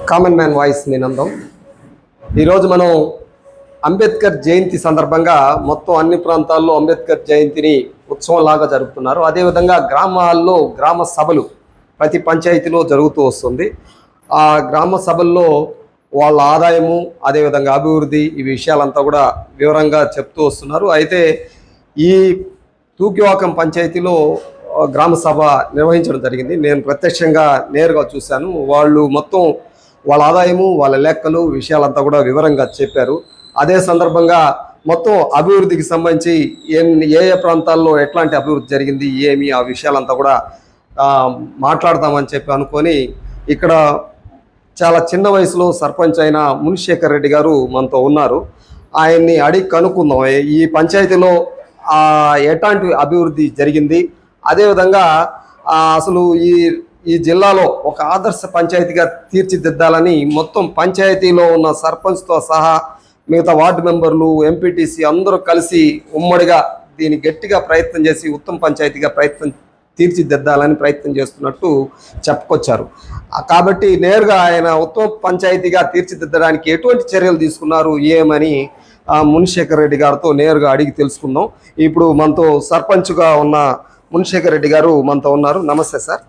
Common man voice నినందం. ఈరోజు మనం అంబేద్కర్ జయంతి సందర్భంగా మొత్తం అన్ని ప్రాంతాల్లో అంబేద్కర్ జయంతిని ఉత్సవంలాగా జరుపుతున్నారు. అదేవిధంగా గ్రామాల్లో గ్రామ సభలు ప్రతి పంచాయతీలో జరుగుతూ వస్తుంది. ఆ గ్రామ సభల్లో వాళ్ళ ఆదాయము, అదేవిధంగా అభివృద్ధి, ఈ విషయాలంతా కూడా వివరంగా చెప్తూ వస్తున్నారు. అయితే ఈ తూకివాకం పంచాయతీలో గ్రామ సభ నిర్వహించడం జరిగింది. నేను ప్రత్యక్షంగా నేరుగా చూశాను. వాళ్ళు మొత్తం వాళ్ళ ఆదాయము, వాళ్ళ లెక్కలు, విషయాలంతా కూడా వివరంగా చెప్పారు. అదే సందర్భంగా మొత్తం అభివృద్ధికి సంబంధించి ఏ ప్రాంతాల్లో ఎట్లాంటి అభివృద్ధి జరిగింది, ఏమి, ఆ విషయాలంతా కూడా మాట్లాడదామని చెప్పి అనుకొని ఇక్కడ చాలా చిన్న వయసులో సర్పంచ్ అయిన మునిశేఖర్ రెడ్డి గారు మనతో ఉన్నారు. ఆయన్ని అడిగి కనుక్కుందాం ఈ పంచాయతీలో ఎట్లాంటి అభివృద్ధి జరిగింది, అదేవిధంగా అసలు ఈ జిల్లాలో ఒక ఆదర్శ పంచాయతీగా తీర్చిదిద్దాలని మొత్తం పంచాయతీలో ఉన్న సర్పంచ్తో సహా మిగతా వార్డు మెంబర్లు, ఎంపీటీసీ అందరూ కలిసి ఉమ్మడిగా దీన్ని గట్టిగా ప్రయత్నం చేసి ఉత్తమ పంచాయతీగా తీర్చిదిద్దాలని ప్రయత్నం చేస్తున్నట్టు చెప్పుకొచ్చారు. కాబట్టి నేరుగా ఆయన ఉత్తమ పంచాయతీగా తీర్చిదిద్దడానికి ఎటువంటి చర్యలు తీసుకున్నారు ఏమని మునిశేఖర్ రెడ్డి గారితో నేరుగా అడిగి తెలుసుకుందాం. ఇప్పుడు మనతో సర్పంచ్గా ఉన్న మునిశేఖర్ రెడ్డి గారు మనతో ఉన్నారు. నమస్తే సార్.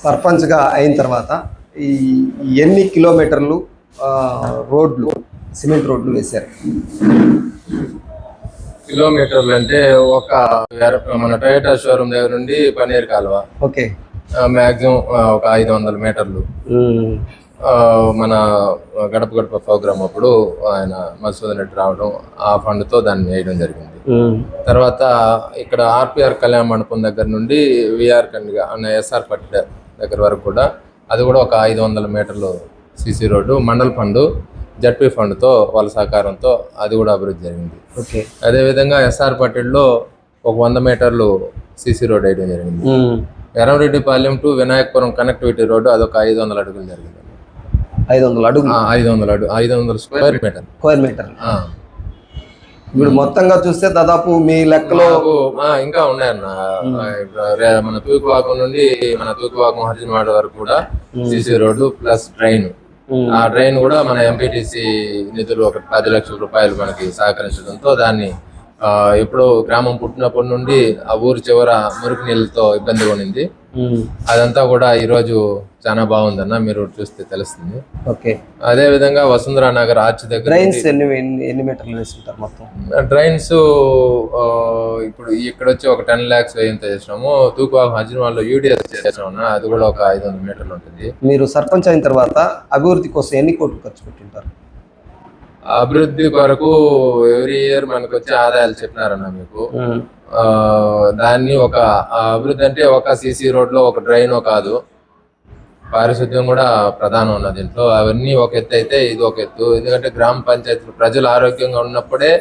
సర్పంచ్గా అయిన తర్వాత ఈ ఎన్ని కిలోమీటర్లు రోడ్లు, సిమెంట్ రోడ్లు వేశారు? కిలోమీటర్లు అంటే మన టొయోటా షోరూమ్ దగ్గర నుండి పన్నీర్ కాలువ, ఓకే, మాక్సిమం ఒక 500 మీటర్లు. మన గడప గడప ప్రోగ్రామ్ అప్పుడు ఆయన మధుసూదన్ రెడ్డి రావడం, ఆ ఫండ్తో దాన్ని వేయడం జరిగింది. తర్వాత ఇక్కడ ఆర్పిఆర్ కళ్యాణ మండపం దగ్గర నుండి విఆర్ కండిగా అన్న ఎస్ఆర్ పట్టి దగ్గర వరకు కూడా అది కూడా ఒక 500 మీటర్లు సిసి రోడ్డు, మండల ఫండ్, జడ్పీ ఫండ్తో వాళ్ళ సహకారంతో అది కూడా అభివృద్ధి జరిగింది. ఓకే, అదేవిధంగా ఎస్ఆర్ పట్టెల్లో ఒక 100 మీటర్లు సిసి రోడ్ వేయడం జరిగింది. ఎర్రంరెడ్డిపాలెం టు వినాయకపురం కనెక్టివిటీ రోడ్డు అదొక 500 అడుగులు జరిగింది. 500 అడుగులు, 500 స్క్వేర్ మీటర్. ఇప్పుడు మొత్తంగా చూస్తే దాదాపు మీ లెక్కలో ఇంకా ఉన్నాయన్న. మన తూకివాకం నుండి మన తూకివాకం హర్జన్వాడ వరకు కూడా సిసి రోడ్డు ప్లస్ డ్రైన్. ఆ డ్రైన్ కూడా మన ఎంపీటీసీ నిధులు ఒక 10 లక్షల రూపాయలు మనకి సహకరించడంతో దాన్ని ఎప్పుడో గ్రామం పుట్టినప్పటి నుండి ఆ ఊరు చివర మురికి నీళ్ళతో ఇబ్బందిగా ఉండింది. అదంతా కూడా ఈరోజు చాలా బాగుందన్న, మీరు చూస్తే తెలుస్తుంది. ఓకే, అదే విధంగా వసుంధరా నగర్ ఆర్చ్ దగ్గర డ్రైన్స్ ఎన్ని మీటర్లు వేసుకుంటారు మొత్తం? డ్రైన్స్ ఇప్పుడు ఇక్కడ వచ్చి ఒక 10 lakhs వ్యయంతో చేసినాము. తూకువాకం హర్జన్వాడలో యూడిఎస్ చేసినాము, అది కూడా ఒక 500 మీటర్లు ఉంటుంది. మీరు సర్పంచ్ అయిన తర్వాత అభివృద్ధి కోసం ఎన్ని కోట్లు ఖర్చు పెట్టింటారు? అభివృద్ధి కొరకు ఎవ్రీ ఇయర్ మనకు వచ్చే ఆదాయాలు చెప్పినారన్న మీకు. దాన్ని ఒక అభివృద్ధి అంటే ఒక సిసి రోడ్ లో ఒక డ్రైన్ కాదు, పారిశుద్ధ్యం కూడా ప్రధానం ఉన్న దీంట్లో. అవన్నీ ఒక ఎత్తు అయితే ఇది ఒక ఎత్తు. ఎందుకంటే గ్రామ పంచాయతీలు ప్రజలు ఆరోగ్యంగా ఉన్నప్పుడే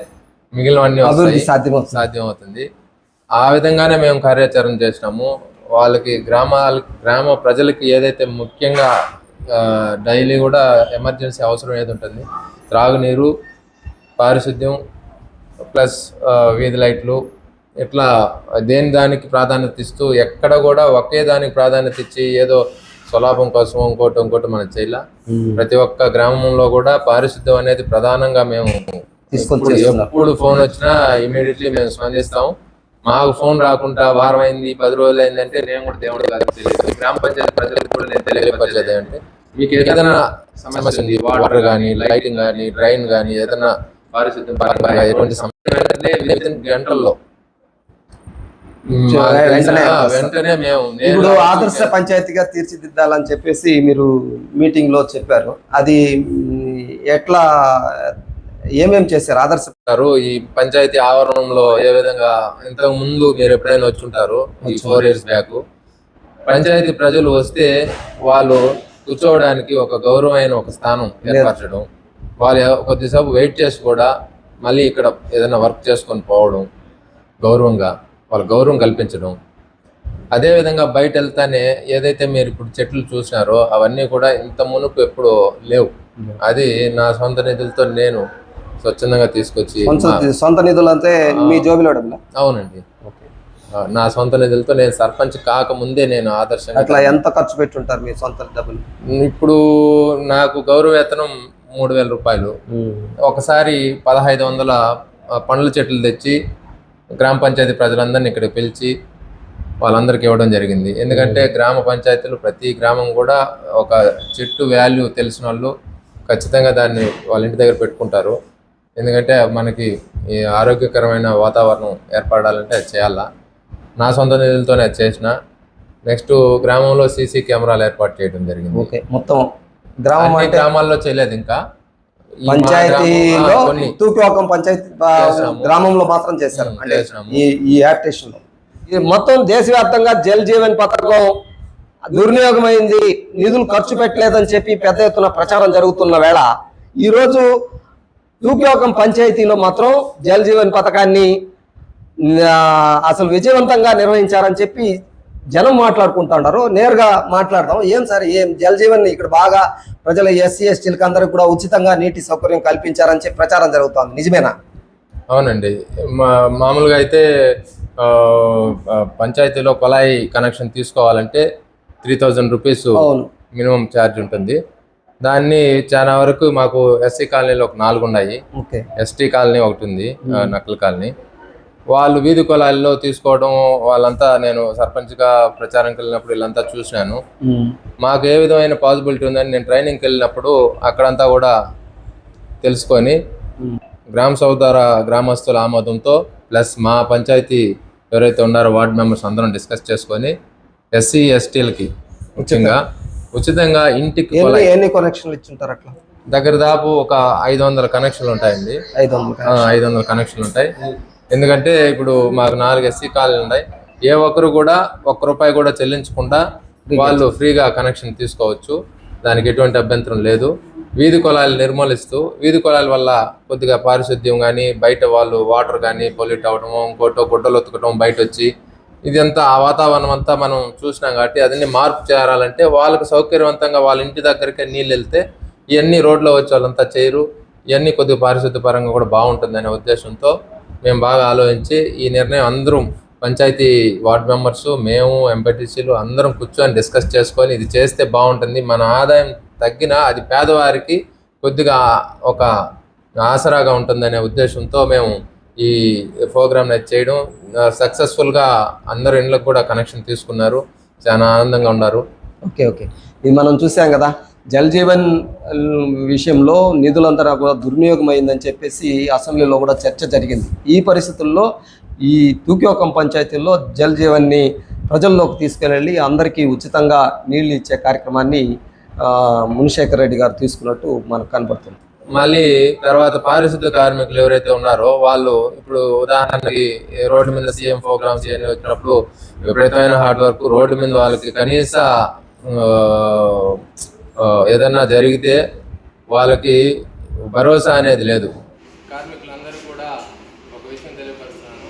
మిగిలినవన్నీ సాధ్యం అవుతుంది. ఆ విధంగానే మేము కార్యాచరణ చేసినాము. వాళ్ళకి గ్రామ ప్రజలకి ఏదైతే ముఖ్యంగా డైలీ కూడా ఎమర్జెన్సీ అవసరం ఏది ఉంటుంది, త్రాగునీరు, పారిశుద్ధ్యం ప్లస్ వీధి లైట్లు, ఇట్లా దానికి ప్రాధాన్యత ఇస్తూ ఎక్కడ కూడా ఒకే దానికి ప్రాధాన్యత ఇచ్చి ఏదో స్వలాభం కోసం ఇంకోటి మనం చేయాల. ప్రతి ఒక్క గ్రామంలో కూడా పారిశుద్ధ్యం అనేది ప్రధానంగా మేము ఎప్పుడు ఫోన్ వచ్చినా ఇమీడియట్లీ మేము స్పందిస్తాం. మాకు ఫోన్ రాకుండా వారం అయింది, 10 రోజులు అయింది అంటే నేను కూడా దేవుడు కాదు తెలియదు. గ్రామ పంచాయతీ ప్రజలకు కూడా నేను తెలియపరిచేది అంటే మీకు ఏదైనా సమస్య ఉంది, వాటర్ కానీ, లైటింగ్ కానీ, డ్రైన్ కానీ, ఏదైనా పారిశుద్ధ్యం పరంగా ఎటువంటి సమస్య గంటల్లో వెంటనే మేము. ఇప్పుడు ఆదర్శ పంచాయతీగా తీర్చిదిద్దాలని చెప్పేసి మీరు మీటింగ్ లో చెప్పారు. అది ఎట్లా, ఏమేమి చేశారు? ఆదర్శ ఈ పంచాయతీ ఆవరణంలో ఏ విధంగా ఇంతకు ముందు మీరు ఎప్పుడైనా వచ్చి ఉంటారు, ఈ 4 years బ్యాక్ పంచాయతీ ప్రజలు వస్తే వాళ్ళు కూర్చోవడానికి ఒక గౌరవమైన ఒక స్థానం ఏర్పరచడం, వాళ్ళు కొద్దిసేపు వెయిట్ చేసి కూడా మళ్ళీ ఇక్కడ ఏదైనా వర్క్ చేసుకొని పోవడం, గౌరవంగా వాళ్ళ గౌరవం కల్పించడం. అదేవిధంగా బయట వెళ్తానే ఏదైతే మీరు ఇప్పుడు చెట్లు చూసినారో అవన్నీ కూడా ఇంత మునుపు ఎప్పుడు లేవు. అది నా సొంత నిధులతో నేను స్వచ్ఛందంగా తీసుకొచ్చి. సొంత నిధులు అంటే మీ జోబిలో? అవునండి. నా సొంత నిధులతో నేను సర్పంచ్ కాకముందే నేను ఆదర్శంగా. అట్లా ఎంత ఖర్చు పెట్టుంటారు మీ సొంత డబ్బులు? ఇప్పుడు నాకు గౌరవ వేతనం 3,000 రూపాయలు. ఒకసారి 1,500 పండ్ల చెట్లు తెచ్చి గ్రామ పంచాయతీ ప్రజలందరినీ ఇక్కడ పిలిచి వాళ్ళందరికీ ఇవ్వడం జరిగింది. ఎందుకంటే గ్రామ పంచాయతీలు ప్రతి గ్రామం కూడా ఒక చెట్టు వాల్యూ తెలిసిన వాళ్ళు ఖచ్చితంగా దాన్ని వాళ్ళ ఇంటి దగ్గర పెట్టుకుంటారు. ఎందుకంటే మనకి ఈ ఆరోగ్యకరమైన వాతావరణం ఏర్పడాలంటే అది చేయాలా. నా సొంత నిధులతోనే అది చేసిన. నెక్స్ట్ గ్రామంలో సీసీ కెమెరాలు ఏర్పాటు చేయడం జరిగింది. ఓకే, మొత్తం గ్రామం అంటే గ్రామాల్లో చేయలేదు, ఇంకా పంచాయతీలో తూకివాకం పంచాయతీ గ్రామంలో మాత్రం చేశారు అంటే ఈ యాక్టేషన్ లో. మొత్తం దేశవ్యాప్తంగా జల్ జీవన్ పథకం దుర్వినియోగమైంది, నిధులు ఖర్చు పెట్టలేదని చెప్పి పెద్ద ఎత్తున ప్రచారం జరుగుతున్న వేళ ఈరోజు తూకివాకం పంచాయతీలో మాత్రం జల్ జీవన్ పథకాన్ని అసలు విజయవంతంగా నిర్వహించారని చెప్పి జనం మాట్లాడుకుంటున్నారు. నేరుగా మాట్లాడదాం. ఏం సార్, ఏం జల్ జీవన్ ఇక్కడ బాగా ప్రజల ఎస్సీ ఎస్టీలకు అందరికి కూడా ఉచితంగా నీటి సౌకర్యం కల్పించారని చెప్పి ప్రచారం జరుగుతోంది, నిజమేనా? అవునండి. మామూలుగా అయితే పంచాయతీలో కొలాయి కనెక్షన్ తీసుకోవాలంటే 3,000 రూపీస్ మినిమం ఛార్జ్ ఉంటుంది. దాన్ని చాలా వరకు మాకు ఎస్సీ కాలనీలో ఒక 4 ఉన్నాయి, ఎస్టీ కాలనీ ఒకటి ఉంది, నక్కల కాలనీ. వాళ్ళు వీధి కులాల్లో తీసుకోవడం వాళ్ళంతా నేను సర్పంచ్గా ప్రచారంకి వెళ్ళినప్పుడు వీళ్ళంతా చూసినాను. మాకు ఏ విధమైన పాసిబిలిటీ ఉందని నేను ట్రైనింగ్కి వెళ్ళినప్పుడు అక్కడంతా కూడా తెలుసుకొని గ్రామ సౌదార గ్రామస్తుల ఆమోదంతో ప్లస్ మా పంచాయతీ ఎవరైతే ఉన్నారో వార్డు మెంబర్స్ అందరం డిస్కస్ చేసుకొని ఎస్సీ ఎస్టీలకి ముఖ్యంగా ఉచితంగా ఇంటికి ఎన్ని కనెక్షన్లు ఇచ్చుంటారు? అట్లా దగ్గర దాపు ఒక 500 కనెక్షన్లు ఉంటాయండి. 500 కనెక్షన్లు ఉంటాయి. ఎందుకంటే ఇప్పుడు మాకు 4 ఎస్సీ కాలనీలు ఉన్నాయి. ఏ ఒక్కరు కూడా ₹1 కూడా చెల్లించకుండా వాళ్ళు ఫ్రీగా కనెక్షన్ తీసుకోవచ్చు. దానికి ఎటువంటి అభ్యంతరం లేదు. వీధి కులాలు నిర్మూలిస్తూ, వీధి కులాల వల్ల కొద్దిగా పారిశుద్ధ్యం కానీ, బయట వాళ్ళు వాటర్ కానీ పొల్యూట్ అవ్వడము, ఇంకోటో గుడ్డలు ఉతకడం బయట వచ్చి, ఇదంతా ఆ వాతావరణం అంతా మనం చూసినాం కాబట్టి అదన్నీ మార్పు చేయాలంటే వాళ్ళకి సౌకర్యవంతంగా వాళ్ళ ఇంటి దగ్గరికే నీళ్ళు వెళ్తే ఇవన్నీ రోడ్లో వచ్చి వాళ్ళంతా చేయరు. ఇవన్నీ కొద్దిగా పారిశుద్ధ్య పరంగా కూడా బాగుంటుందనే ఉద్దేశంతో మేము బాగా ఆలోచించి ఈ నిర్ణయం అందరం పంచాయతీ వార్డు మెంబర్స్, మేము ఎంపీటీసీలు అందరం కూర్చొని డిస్కస్ చేసుకొని ఇది చేస్తే బాగుంటుంది, మన ఆదాయం తగ్గినా అది పేదవారికి కొద్దిగా ఒక ఆసరాగా ఉంటుందనే ఉద్దేశంతో మేము ఈ ప్రోగ్రామ్ని చేయడం. సక్సెస్ఫుల్గా అందరు ఇళ్ళకు కూడా కనెక్షన్ తీసుకున్నారు, చాలా ఆనందంగా ఉన్నారు. ఓకే, ఇది మనం చూసాం కదా, జల్ జీవన్ విషయంలో నిధులంతా కూడా దుర్వినియోగం అయిందని చెప్పేసి అసెంబ్లీలో కూడా చర్చ జరిగింది. ఈ పరిస్థితుల్లో ఈ తూకివాకం పంచాయతీల్లో జల్ జీవన్ని ప్రజల్లోకి తీసుకెళ్ళి అందరికీ ఉచితంగా నీళ్లు ఇచ్చే కార్యక్రమాన్ని మునిశేఖర్ రెడ్డి గారు తీసుకున్నట్టు మనకు కనపడుతుంది. మళ్ళీ తర్వాత పారిశుద్ధ కార్మికులు ఎవరైతే ఉన్నారో వాళ్ళు ఇప్పుడు ఉదాహరణకి రోడ్డు మీద సీఎం ప్రోగ్రామ్స్ అని వచ్చినప్పుడు విపరీతమైన హార్డ్ వర్క్, రోడ్డు మీద వాళ్ళకి కనీస ఏదన్నా జరిగితే వాళ్ళకి భరోసా అనేది లేదు. కార్మికులందరూ కూడా ఒక విషయం తెలియపరుస్తున్నాను.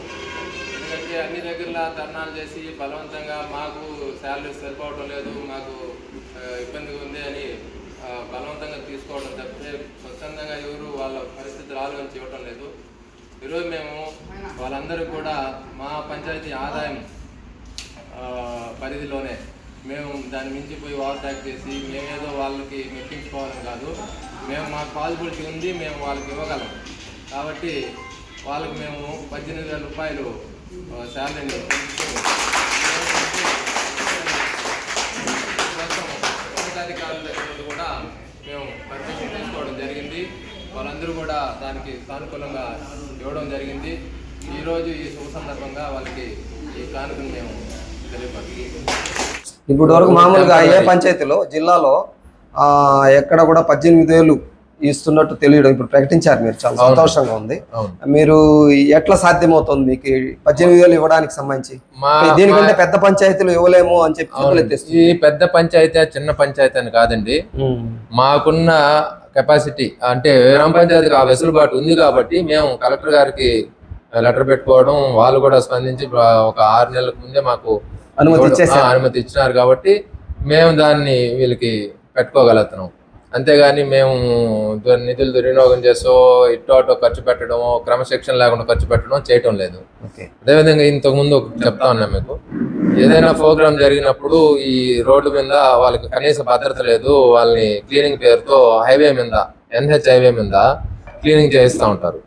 ఎందుకంటే అన్ని దగ్గరలా ధర్నాలు చేసి బలవంతంగా మాకు శాలరీ సరిపోవడం లేదు, మాకు ఇబ్బందిగా ఉంది అని బలవంతంగా తీసుకోవడం తప్పితే స్వచ్ఛందంగా ఎవరు వాళ్ళ పరిస్థితులు ఆలోచించి ఇవ్వటం లేదు. ఈరోజు మేము వాళ్ళందరూ కూడా మా పంచాయతీ ఆదాయం పరిధిలోనే మేము దాన్ని మించిపోయి ఓవర్ ట్యాక్ చేసి మేమేదో వాళ్ళకి మెప్పించుకోవాలని కాదు, మేము మాకు పాసిబిలిటీ ఉంది, మేము వాళ్ళకి ఇవ్వగలం. కాబట్టి వాళ్ళకి మేము 18,000 రూపాయలు శాలరీని ఉన్నతాధికారుల దగ్గర కూడా మేము పర్మిషన్ తీసుకోవడం జరిగింది. వాళ్ళందరూ కూడా దానికి సానుకూలంగా ఇవ్వడం జరిగింది. ఈరోజు ఈ శుభ సందర్భంగా వాళ్ళకి ఈ కానుకను మేము తెలియపరుస్తున్నాం. ఇప్పటి వరకు మామూలుగా ఏ పంచాయతీలో జిల్లాలో ఎక్కడ కూడా 18,000 ఇస్తున్నట్టు తెలియడం ఇప్పుడు ప్రకటించారు. మీరు చాలా సంతోషంగా ఉంది. మీరు ఎట్లా సాధ్యమవుతుంది మీకు 18,000 ఇవ్వడానికి సంబంధించి? దీనికంటే పెద్ద పంచాయతీలు ఇవ్వలేము అని చెప్పి ఈ పెద్ద పంచాయతీ చిన్న పంచాయతీ అని కాదండి, మాకున్న కెపాసిటీ అంటే గ్రామ పంచాయతీకి ఆ వెసులుబాటు ఉంది కాబట్టి మేము కలెక్టర్ గారికి లెటర్ పెట్టుకోవడం, వాళ్ళు కూడా స్పందించి ఒక 6 నెలలకు ముందే మాకు అనుమతి ఇచ్చినారు కాబట్టి మేము దాన్ని వీళ్ళకి పెట్టుకోగలుగుతున్నాం. అంతేగాని మేము నిధులు దుర్వినియోగం చేసో ఇటో అటో ఖర్చు పెట్టడం, క్రమశిక్షణ లేకుండా ఖర్చు పెట్టడం చేయటం లేదు. ఓకే. అదేవిధంగా ఇంతకుముందు చెప్తా ఉన్నా మీకు, ఏదైనా ప్రోగ్రామ్ జరిగినప్పుడు ఈ రోడ్డు మీద వాళ్ళకి కనీస భద్రత లేదు. వాళ్ళని క్లీనింగ్ పేరుతో హైవే మీద, NH హైవే మీద క్లీనింగ్ చేయిస్తూ ఉంటారు.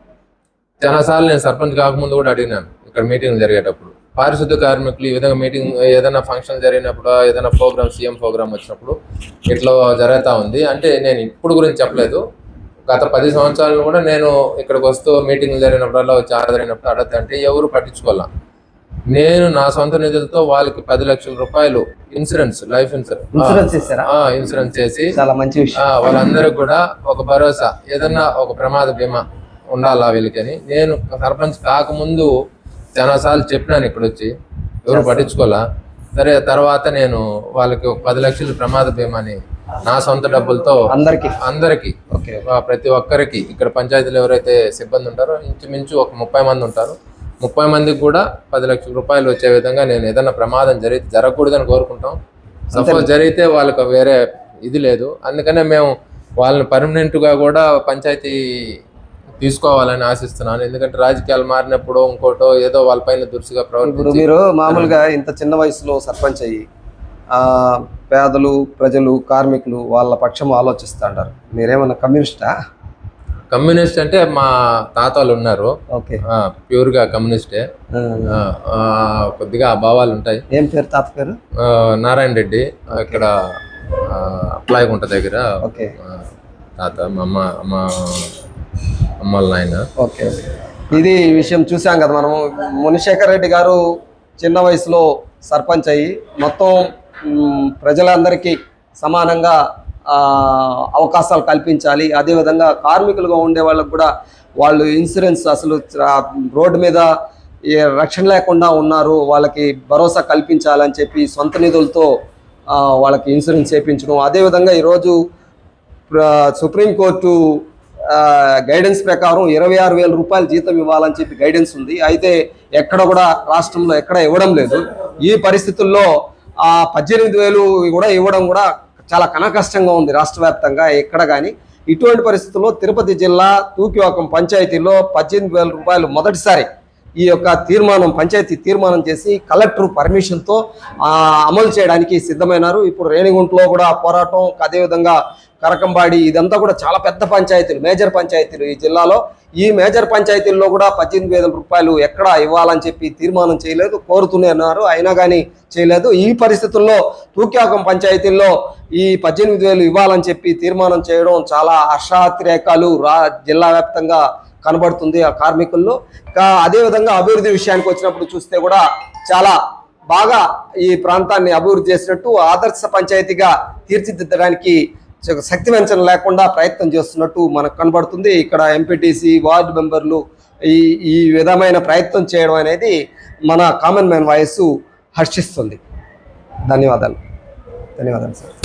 చాలాసార్లు నేను సర్పంచ్ కాకముందు కూడా అడిగినాను ఇక్కడ మీటింగ్ జరిగేటప్పుడు. పారిశుద్ధ కార్మికులు ఈ విధంగా మీటింగ్, ఏదైనా ఫంక్షన్ జరిగినప్పుడు, ఏదైనా ప్రోగ్రామ్, సీఎం ప్రోగ్రామ్ వచ్చినప్పుడు ఇట్లా జరుగుతూ ఉంది అంటే, నేను ఇప్పుడు గురించి చెప్పలేదు, గత 10 సంవత్సరాలు కూడా నేను ఇక్కడికి వస్తూ మీటింగ్లు జరిగినప్పుడల్లా వచ్చి ఆడదరిగినప్పుడు అడగంటే ఎవరు పట్టించుకోవాలా. నేను నా సొంత నిధులతో వాళ్ళకి 10 లక్షల రూపాయలు ఇన్సూరెన్స్, లైఫ్ ఇన్సూరెన్స్ చేసి చాలా మంచి విషయం. వాళ్ళందరికి కూడా ఒక భరోసా, ఏదన్నా ఒక ప్రమాద బీమా ఉండాలా వీళ్ళకని నేను సర్పంచ్ కాకముందు చాలాసార్లు చెప్పినాను. ఇక్కడ వచ్చి ఎవరు పట్టించుకోవాలా. సరే, తర్వాత నేను వాళ్ళకి 10 లక్షల ప్రమాద బీమాని నా సొంత డబ్బులతో అందరికి ప్రతి ఒక్కరికి, ఇక్కడ పంచాయతీలో ఎవరైతే సిబ్బంది ఉంటారో ఇంచుమించు ఒక 30 మంది ఉంటారు, 30 మందికి కూడా 10 లక్షల రూపాయలు వచ్చే విధంగా నేను ఏదైనా ప్రమాదం జరగకూడదని కోరుకుంటాం. సపోజ్ జరిగితే వాళ్ళకి వేరే ఇది లేదు. అందుకనే మేము వాళ్ళని పర్మనెంట్గా కూడా పంచాయతీ తీసుకోవాలని ఆశిస్తున్నాను. ఎందుకంటే రాజకీయాలు మారినప్పుడు ఇంకోటో ఏదో వాళ్ళపైన దురుసుగా ఇప్పుడు మీరు మామూలుగా ఇంత చిన్న వయసులో సర్పంచ్ అయ్యి పేదలు, ప్రజలు, కార్మికులు వాళ్ళ పక్షం ఆలోచిస్తూ ఉంటారు. మీరేమన్నా కమ్యూనిస్టా? కమ్యూనిస్ట్ అంటే మా తాతలు ఉన్నారు, ప్యూర్గా కమ్యూనిస్టే. కొద్దిగా ఆ భావాలు ఉంటాయి. ఏం పేరు తాత పేరు? నారాయణ రెడ్డి, ఇక్కడ అప్లాయగుంట దగ్గర తాత, మా అమ్మల నాయన. ఓకే. ఇది విషయం చూసాం కదా మనము. మునిశేఖర్ రెడ్డి గారు చిన్న వయసులో సర్పంచ్ అయ్యి మొత్తం ప్రజలందరికీ సమానంగా అవకాశాలు కల్పించాలి, అదేవిధంగా కార్మికులుగా ఉండే వాళ్ళకు కూడా వాళ్ళు ఇన్సూరెన్స్, అసలు రోడ్డు మీద రక్షణ లేకుండా ఉన్నారు, వాళ్ళకి భరోసా కల్పించాలని చెప్పి సొంత నిధులతో వాళ్ళకి ఇన్సూరెన్స్ చేయించడం. అదేవిధంగా ఈరోజు సుప్రీంకోర్టు గైడెన్స్ ప్రకారం 26,000 రూపాయలు జీతం ఇవ్వాలని చెప్పి గైడెన్స్ ఉంది. అయితే ఎక్కడ కూడా రాష్ట్రంలో ఎక్కడ ఇవ్వడం లేదు. ఈ పరిస్థితుల్లో 18,000 కూడా ఇవ్వడం కూడా చాలా కష్టంగా ఉంది రాష్ట్ర వ్యాప్తంగా ఎక్కడ కానీ. ఇటువంటి పరిస్థితుల్లో తిరుపతి జిల్లా తూకివాకం పంచాయతీలో 18,000 రూపాయలు మొదటిసారి ఈ యొక్క పంచాయతీ తీర్మానం చేసి కలెక్టర్ పర్మిషన్తో అమలు చేయడానికి సిద్ధమైనారు. ఇప్పుడు రేణిగుంటలో కూడా పోరాటం, అదేవిధంగా కరకంబాడి, ఇదంతా కూడా చాలా పెద్ద పంచాయతీలు, మేజర్ పంచాయతీలు ఈ జిల్లాలో. ఈ మేజర్ పంచాయతీల్లో కూడా 18,000 రూపాయలు ఎక్కడ ఇవ్వాలని చెప్పి తీర్మానం చేయలేదు, కోరుతూనే ఉన్నారు, అయినా కానీ చేయలేదు. ఈ పరిస్థితుల్లో తూక్యాకం పంచాయతీల్లో ఈ 18,000 ఇవ్వాలని చెప్పి తీర్మానం చేయడం చాలా హర్షాతిరేకాలు జిల్లా వ్యాప్తంగా కనబడుతుంది ఆ కార్మికుల్లో. అదేవిధంగా అభివృద్ధి విషయానికి వచ్చినప్పుడు చూస్తే కూడా చాలా బాగా ఈ ప్రాంతాన్ని అభివృద్ధి చేసినట్టు, ఆదర్శ పంచాయతీగా తీర్చిదిద్దడానికి శక్తి వంచన లేకుండా ప్రయత్నం చేస్తున్నట్టు మనకు కనబడుతుంది. ఇక్కడ ఎంపీటీసీ, వార్డు మెంబర్లు ఈ విధమైన ప్రయత్నం చేయడం అనేది మన కామన్ మ్యాన్ వాయిస్ హర్షిస్తుంది. ధన్యవాదాలు సార్.